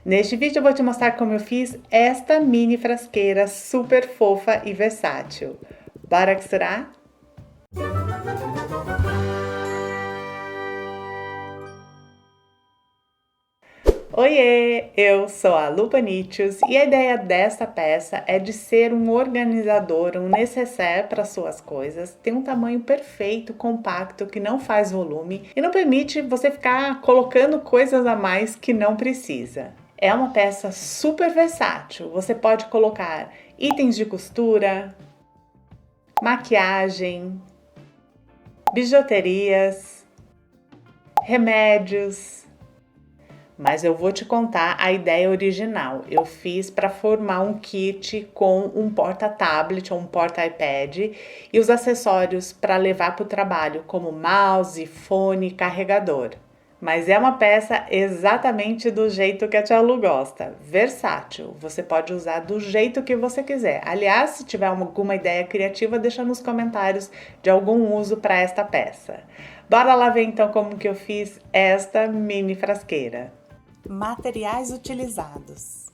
Neste vídeo eu vou te mostrar como eu fiz esta mini frasqueira super fofa e versátil. Bora costurar? Oiê, eu sou a Lu Panichos e a ideia desta peça é de ser um organizador, um nécessaire para suas coisas, tem um tamanho perfeito, compacto, que não faz volume e não permite você ficar colocando coisas a mais que não precisa. É uma peça super versátil, você pode colocar itens de costura, maquiagem, bijuterias, remédios. Mas eu vou te contar a ideia original. Eu fiz para formar um kit com um porta-tablet ou um porta-iPad e os acessórios para levar para o trabalho, como mouse, fone, carregador. Mas é uma peça exatamente do jeito que a tia Lu gosta, versátil. Você pode usar do jeito que você quiser. Aliás, se tiver alguma ideia criativa, deixa nos comentários de algum uso para esta peça. Bora lá ver então como que eu fiz esta mini frasqueira. Materiais utilizados: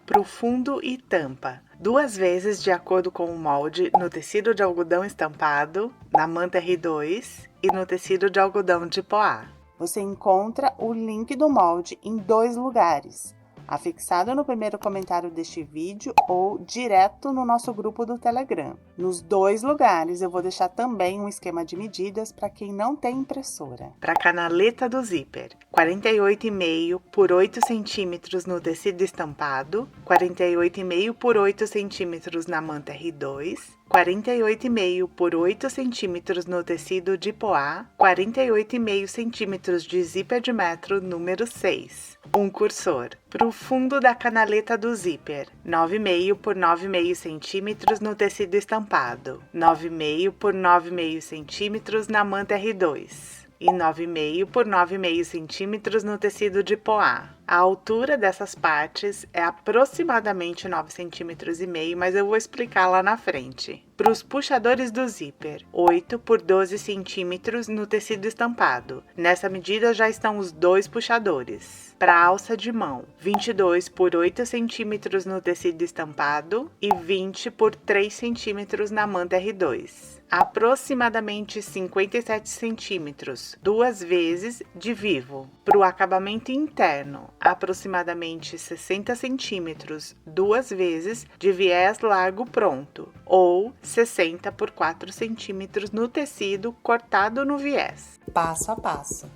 profundo e tampa, 2 vezes de acordo com o molde no tecido de algodão estampado, na manta R2 e no tecido de algodão de poá. Você encontra o link do molde em 2 lugares, afixado no primeiro comentário deste vídeo ou direto no nosso grupo do Telegram. Nos 2 lugares eu vou deixar também um esquema de medidas para quem não tem impressora. Para a canaleta do zíper, 48,5 por 8 cm no tecido estampado, 48,5 por 8 cm na manta R2, 48,5 por 8 cm no tecido de poá, 48,5 cm de zíper de metro número 6. Um cursor. Para o fundo da canaleta do zíper, 9,5 por 9,5 cm no tecido estampado, 9,5 por 9,5 cm na manta R2 e 9,5 por 9,5 cm no tecido de poá. A altura dessas partes é aproximadamente 9,5 cm, mas eu vou explicar lá na frente. Para os puxadores do zíper, 8 por 12 cm no tecido estampado. Nessa medida já estão os 2 puxadores. Para a alça de mão, 22 por 8 cm no tecido estampado e 20 por 3 cm na manta R2. Aproximadamente 57 centímetros, 2 vezes de vivo. Para o acabamento interno, aproximadamente 60 centímetros, 2 vezes de viés largo pronto, ou 60 por 4 centímetros no tecido cortado no viés. Passo a passo.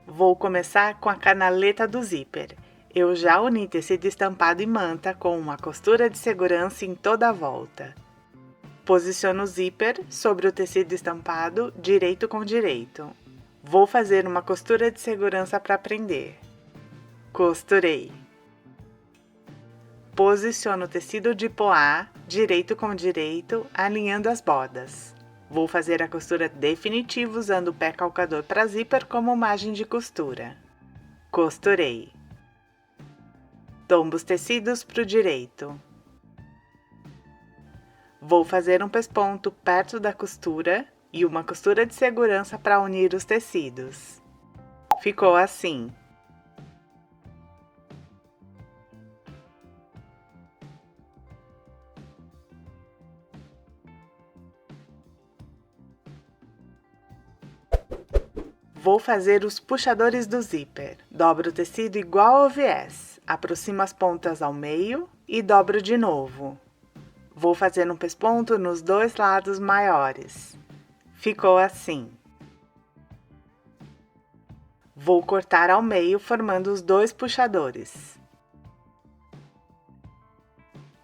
Vou começar com a canaleta do zíper. Eu já uni tecido estampado e manta com uma costura de segurança em toda a volta. Posiciono o zíper sobre o tecido estampado, direito com direito. Vou fazer uma costura de segurança para prender. Costurei. Posiciono o tecido de poá, direito com direito, alinhando as bordas. Vou fazer a costura definitiva usando o pé calcador para zíper como margem de costura. Costurei. Tombo os tecidos para o direito. Vou fazer um pesponto perto da costura e uma costura de segurança para unir os tecidos. Ficou assim. Vou fazer os puxadores do zíper. Dobro o tecido igual ao viés, aproximo as pontas ao meio e dobro de novo. Vou fazer um pesponto nos 2 lados maiores. Ficou assim. Vou cortar ao meio, formando os 2 puxadores.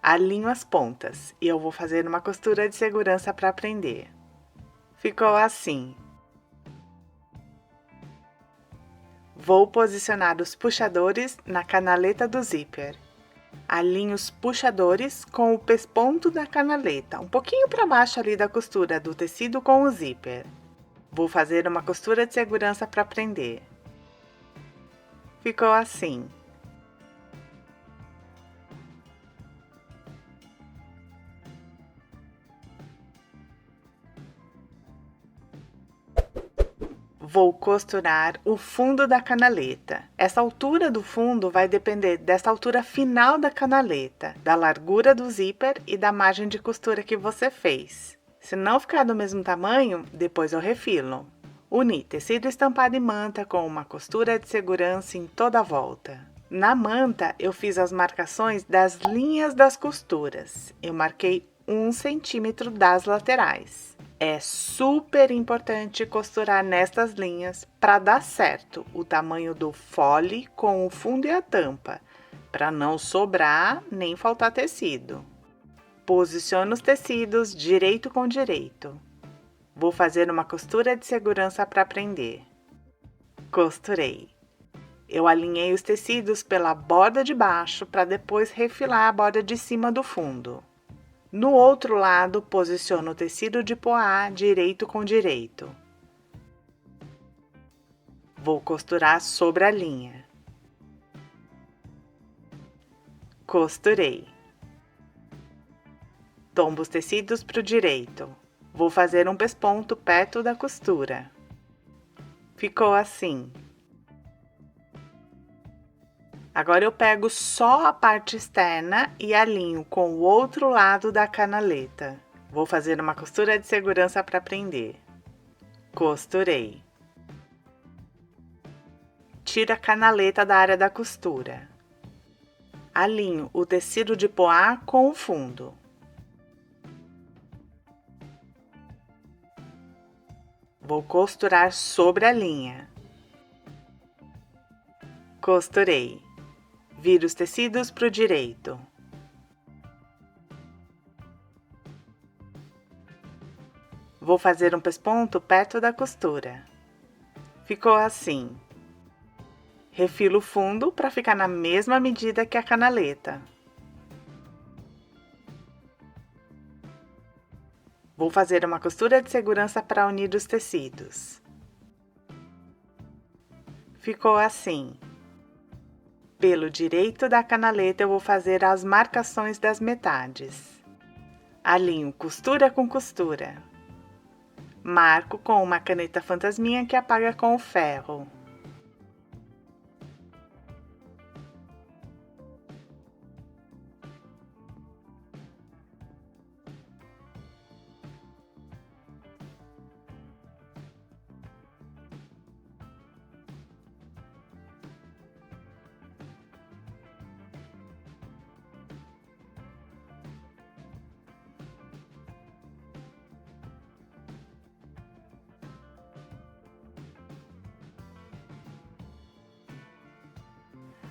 Alinho as pontas e eu vou fazer uma costura de segurança para prender. Ficou assim. Vou posicionar os puxadores na canaleta do zíper. Alinho os puxadores com o pesponto da canaleta, um pouquinho para baixo ali da costura do tecido com o zíper. Vou fazer uma costura de segurança para prender. Ficou assim. Vou costurar o fundo da canaleta. Essa altura do fundo vai depender dessa altura final da canaleta, da largura do zíper e da margem de costura que você fez. Se não ficar do mesmo tamanho, depois eu refilo. Uni tecido estampado em manta com uma costura de segurança em toda a volta. Na manta, eu fiz as marcações das linhas das costuras. Eu marquei 1 centímetro das laterais. É super importante costurar nestas linhas para dar certo o tamanho do fole com o fundo e a tampa, para não sobrar nem faltar tecido. Posiciono os tecidos direito com direito. Vou fazer uma costura de segurança para prender. Costurei. Eu alinhei os tecidos pela borda de baixo para depois refilar a borda de cima do fundo. No outro lado, posiciono o tecido de poá direito com direito. Vou costurar sobre a linha. Costurei. Tombo os tecidos para o direito. Vou fazer um pesponto perto da costura. Ficou assim. Agora eu pego só a parte externa e alinho com o outro lado da canaleta. Vou fazer uma costura de segurança para prender. Costurei. Tiro a canaleta da área da costura. Alinho o tecido de poá com o fundo. Vou costurar sobre a linha. Costurei. Viro os tecidos para o direito. Vou fazer um pesponto perto da costura. Ficou assim. Refilo o fundo para ficar na mesma medida que a canaleta. Vou fazer uma costura de segurança para unir os tecidos. Ficou assim. Pelo direito da canaleta, eu vou fazer as marcações das metades. Alinho costura com costura. Marco com uma caneta fantasminha que apaga com o ferro.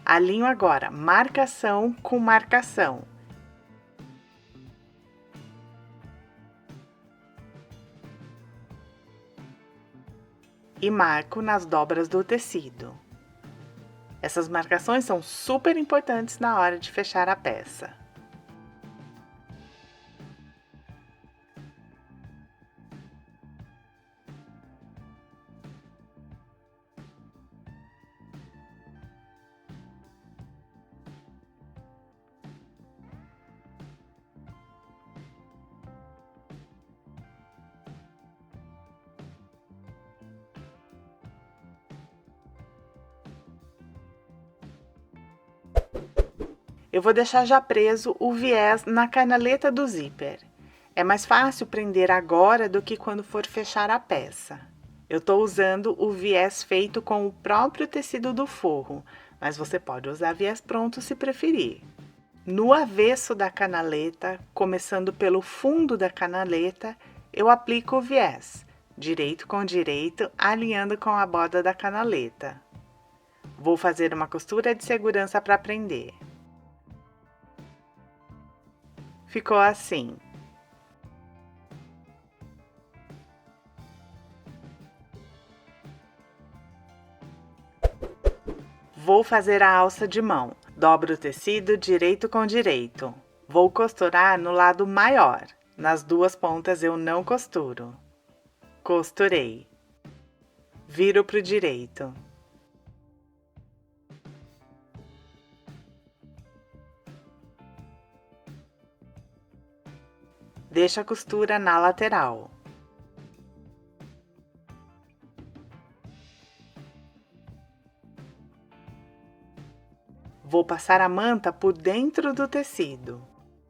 Alinho agora marcação com marcação. E marco nas dobras do tecido. Essas marcações são super importantes na hora de fechar a peça. Eu vou deixar já preso o viés na canaleta do zíper. É mais fácil prender agora do que quando for fechar a peça. Eu estou usando o viés feito com o próprio tecido do forro, mas você pode usar viés pronto se preferir. No avesso da canaleta, começando pelo fundo da canaleta, eu aplico o viés, direito com direito, alinhando com a borda da canaleta. Vou fazer uma costura de segurança para prender. Ficou assim. Vou fazer a alça de mão. Dobro o tecido direito com direito. Vou costurar no lado maior. Nas duas pontas eu não costuro. Costurei. Viro para o direito. Deixo a costura na lateral. Vou passar a manta por dentro do tecido.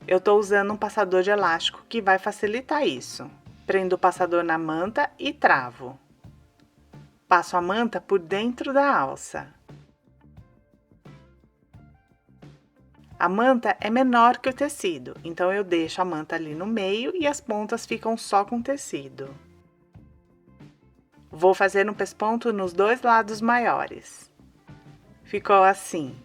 Eu estou usando um passador de elástico que vai facilitar isso. Prendo o passador na manta e travo. Passo a manta por dentro da alça. A manta é menor que o tecido, então eu deixo a manta ali no meio e as pontas ficam só com tecido. Vou fazer um pesponto nos dois lados maiores. Ficou assim.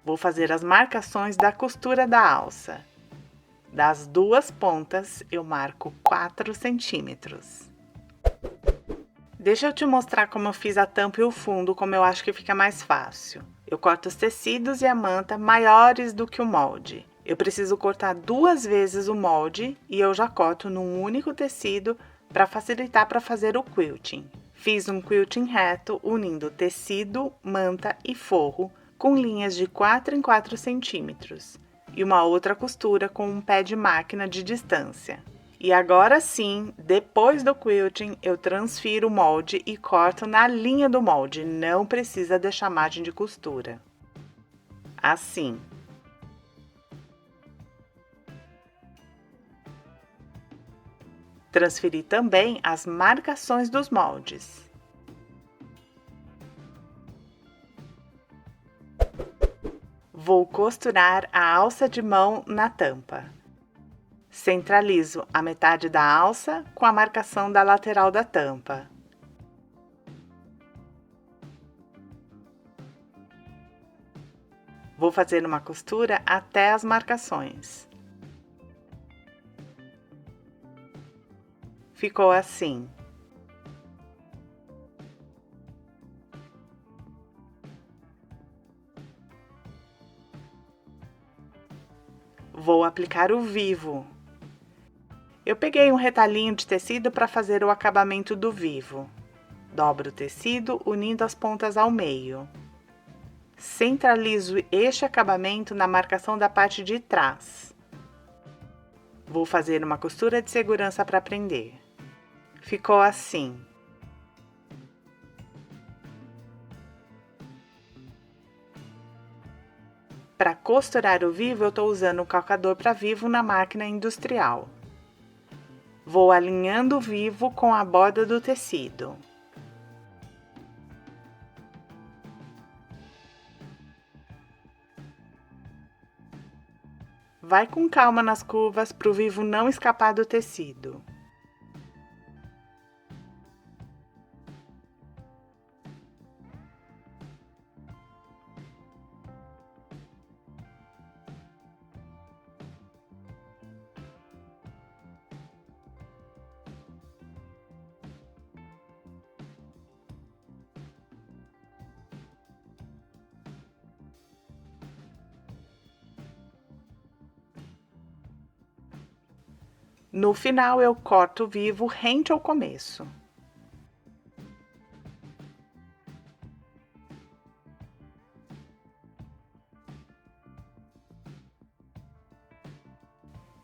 Vou fazer as marcações da costura da alça. Das duas pontas, eu marco 4 centímetros. Deixa eu te mostrar como eu fiz a tampa e o fundo, como eu acho que fica mais fácil. Eu corto os tecidos e a manta maiores do que o molde. Eu preciso cortar 2 vezes o molde e eu já corto num único tecido para facilitar para fazer o quilting. Fiz um quilting reto unindo tecido, manta e forro com linhas de 4 em 4 centímetros e uma outra costura com um pé de máquina de distância. E agora sim, depois do quilting, eu transfiro o molde e corto na linha do molde, não precisa deixar margem de costura. Assim. Transferi também as marcações dos moldes. Vou costurar a alça de mão na tampa. Centralizo a metade da alça com a marcação da lateral da tampa. Vou fazer uma costura até as marcações. Ficou assim. Vou aplicar o vivo. Eu peguei um retalhinho de tecido para fazer o acabamento do vivo. Dobro o tecido, unindo as pontas ao meio. Centralizo este acabamento na marcação da parte de trás. Vou fazer uma costura de segurança para prender. Ficou assim. Para costurar o vivo, eu estou usando o calcador para vivo na máquina industrial. Vou alinhando o vivo com a borda do tecido. Vai com calma nas curvas para o vivo não escapar do tecido. No final, eu corto o vivo rente ao começo.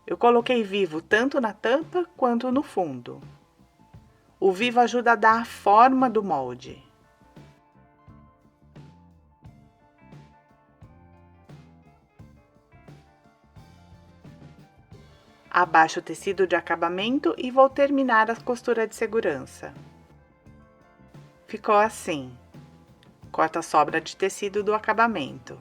Eu coloquei vivo tanto na tampa quanto no fundo. O vivo ajuda a dar a forma do molde. Abaixo o tecido de acabamento e vou terminar a costura de segurança. Ficou assim. Corto a sobra de tecido do acabamento.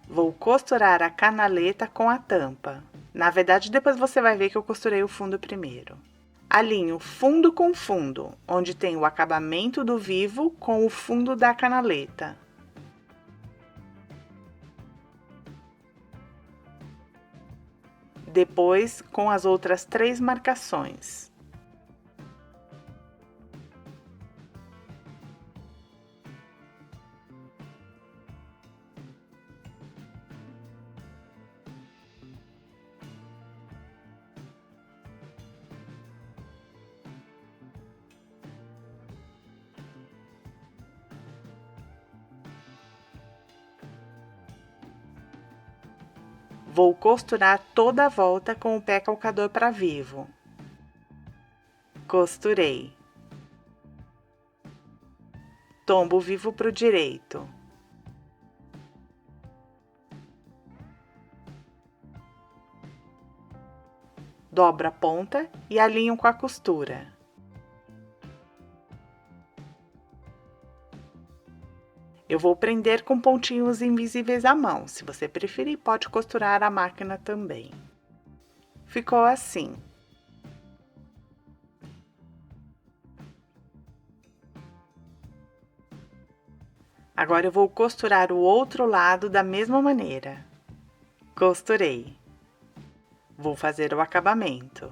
Vou costurar a canaleta com a tampa. Na verdade, depois você vai ver que eu costurei o fundo primeiro. Alinho fundo com fundo, onde tem o acabamento do vivo com o fundo da canaleta. Depois, com as outras 3 marcações. Vou costurar toda a volta com o pé calcador para vivo. Costurei. Tombo vivo para o direito. Dobro a ponta e alinho com a costura. Eu vou prender com pontinhos invisíveis à mão. Se você preferir, pode costurar a máquina também. Ficou assim. Agora eu vou costurar o outro lado da mesma maneira. Costurei. Vou fazer o acabamento.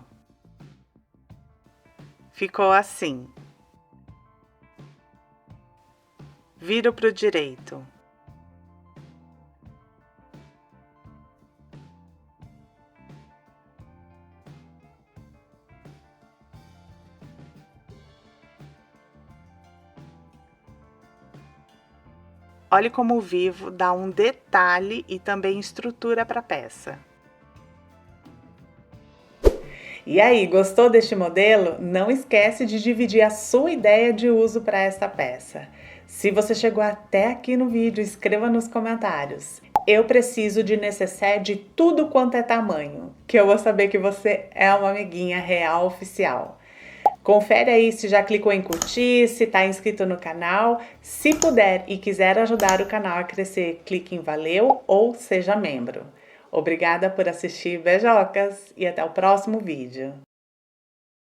Ficou assim. Viro para o direito. Olhe como o vivo dá um detalhe e também estrutura para a peça. E aí, gostou deste modelo? Não esquece de dividir a sua ideia de uso para esta peça. Se você chegou até aqui no vídeo, escreva nos comentários. Eu preciso de necessaire de tudo quanto é tamanho, que eu vou saber que você é uma amiguinha real oficial. Confere aí se já clicou em curtir, se está inscrito no canal. Se puder e quiser ajudar o canal a crescer, clique em valeu ou seja membro. Obrigada por assistir, beijocas, e até o próximo vídeo.